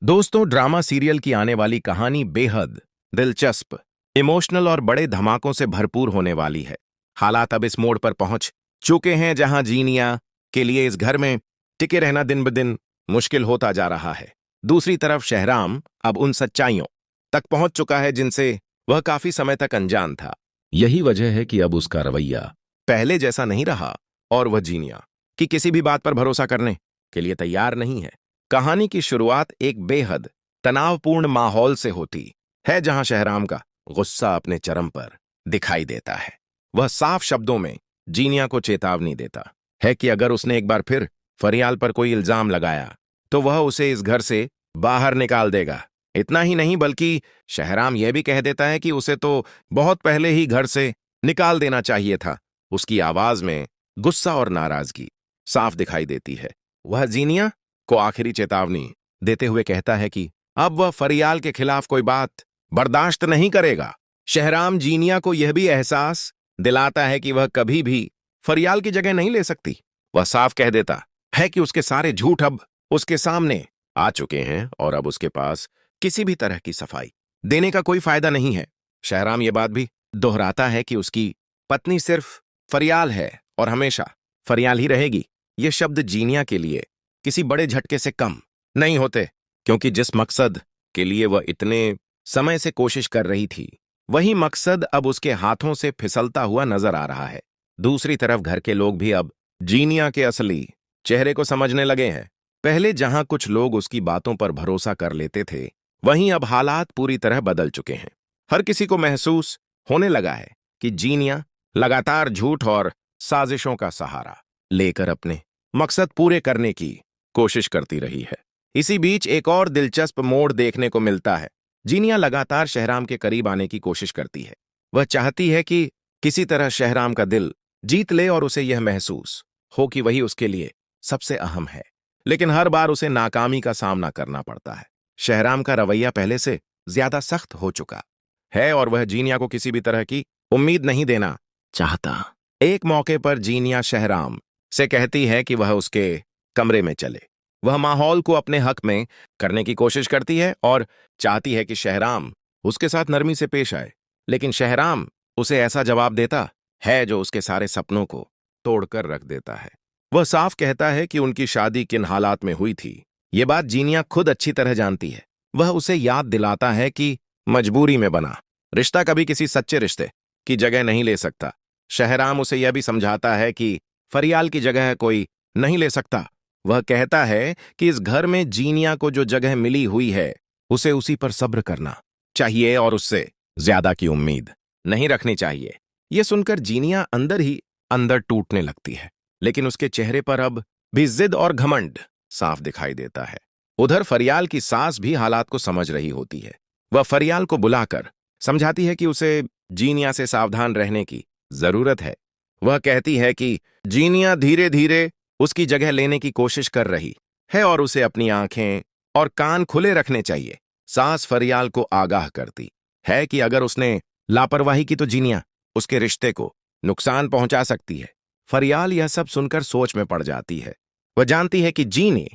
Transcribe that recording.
दोस्तों, drama serial की आने वाली कहानी बेहद दिलचस्प, इमोशनल और बड़े धमाकों से भरपूर होने वाली है। हालात अब इस मोड़ पर पहुंच चुके हैं जहां जीनिया के लिए इस घर में टिके रहना दिन ब दिन मुश्किल होता जा रहा है। दूसरी तरफ शहराम अब उन सच्चाइयों तक पहुंच चुका है जिनसे वह काफी समय तक अनजान था। यही वजह है कि अब उसका रवैया पहले जैसा नहीं रहा और वह जीनिया की किसी भी बात पर भरोसा करने के लिए तैयार नहीं है। कहानी की शुरुआत एक बेहद तनावपूर्ण माहौल से होती है जहां शहराम का गुस्सा अपने चरम पर दिखाई देता है। वह साफ शब्दों में जीनिया को चेतावनी देता है कि अगर उसने एक बार फिर फरियाल पर कोई इल्जाम लगाया तो वह उसे इस घर से बाहर निकाल देगा। इतना ही नहीं बल्कि शहराम यह भी कह देता है कि उसे तो बहुत पहले ही घर से निकाल देना चाहिए था। उसकी आवाज में गुस्सा और नाराजगी साफ दिखाई देती है। वह जीनिया को आखिरी चेतावनी देते हुए कहता है कि अब वह फरियाल के खिलाफ कोई बात बर्दाश्त नहीं करेगा। शहराम जीनिया को यह भी एहसास दिलाता है कि वह कभी भी फरियाल की जगह नहीं ले सकती। वह साफ कह देता है कि उसके सारे झूठ अब उसके सामने आ चुके हैं और अब उसके पास किसी भी तरह की सफाई देने का कोई फायदा नहीं है। शहराम यह बात भी दोहराता है कि उसकी पत्नी सिर्फ फरियाल है और हमेशा फरियाल ही रहेगी। ये शब्द जीनिया के लिए किसी बड़े झटके से कम नहीं होते, क्योंकि जिस मकसद के लिए वह इतने समय से कोशिश कर रही थी वही मकसद अब उसके हाथों से फिसलता हुआ नजर आ रहा है। दूसरी तरफ घर के लोग भी अब जीनिया के असली चेहरे को समझने लगे हैं। पहले जहां कुछ लोग उसकी बातों पर भरोसा कर लेते थे, वहीं अब हालात पूरी तरह बदल चुके हैं। हर किसी को महसूस होने लगा है कि जीनिया लगातार झूठ और साजिशों का सहारा लेकर अपने मकसद पूरे करने की कोशिश करती रही है। इसी बीच एक और दिलचस्प मोड़ देखने को मिलता है। जीनिया लगातार शहराम के करीब आने की कोशिश करती है। वह चाहती है कि किसी तरह शहराम का दिल जीत ले और उसे यह महसूस हो कि वही उसके लिए सबसे अहम है। लेकिन हर बार उसे नाकामी का सामना करना पड़ता है। शहराम का रवैया पहले से ज्यादा सख्त हो चुका है और वह जीनिया को किसी भी तरह की उम्मीद नहीं देना चाहता। एक मौके पर जीनिया शहराम से कहती है कि वह उसके कमरे में चले। वह माहौल को अपने हक में करने की कोशिश करती है और चाहती है कि शहराम उसके साथ नरमी से पेश आए, लेकिन शहराम उसे ऐसा जवाब देता है जो उसके सारे सपनों को तोड़कर रख देता है। वह साफ कहता है कि उनकी शादी किन हालात में हुई थी। ये बात जीनिया खुद अच्छी तरह जानती है। वह उसे याद दिलाता है कि मजबूरी में बना रिश्ता कभी किसी सच्चे रिश्ते की जगह नहीं ले सकता। शहराम उसे यह भी समझाता है कि फरियाल की जगह कोई नहीं ले सकता। वह कहता है कि इस घर में जीनिया को जो जगह मिली हुई है उसे उसी पर सब्र करना चाहिए और उससे ज्यादा की उम्मीद नहीं रखनी चाहिए। यह सुनकर जीनिया अंदर ही अंदर टूटने लगती है, लेकिन उसके चेहरे पर अब भी जिद और घमंड साफ दिखाई देता है। उधर फरियाल की सास भी हालात को समझ रही होती है। वह फरियाल को बुलाकर समझाती है कि उसे जीनिया से सावधान रहने की जरूरत है। वह कहती है कि जीनिया धीरे धीरे उसकी जगह लेने की कोशिश कर रही है और उसे अपनी आंखें और कान खुले रखने चाहिए। सास फरियाल को आगाह करती है कि अगर उसने लापरवाही की तो जीनिया उसके रिश्ते को नुकसान पहुंचा सकती है। फरियाल यह सब सुनकर सोच में पड़ जाती है। वह जानती है कि जीनी